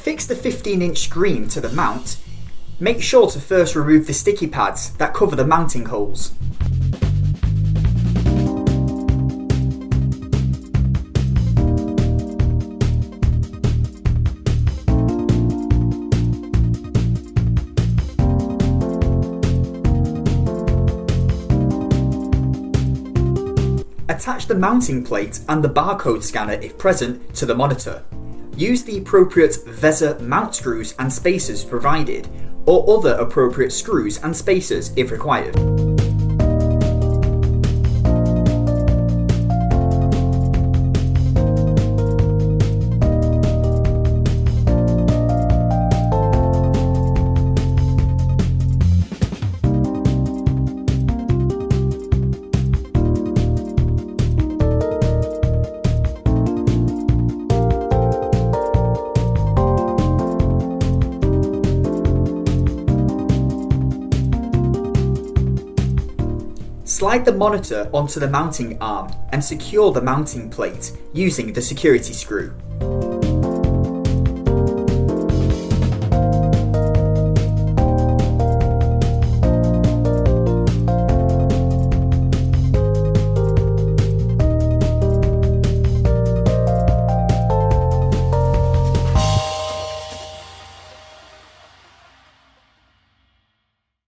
fix the 15-inch screen to the mount, make sure to first remove the sticky pads that cover the mounting holes. Attach the mounting plate and the barcode scanner, if present, to the monitor. Use the appropriate VESA mount screws and spacers provided, or other appropriate screws and spacers if required. Slide the monitor onto the mounting arm and secure the mounting plate using the security screw.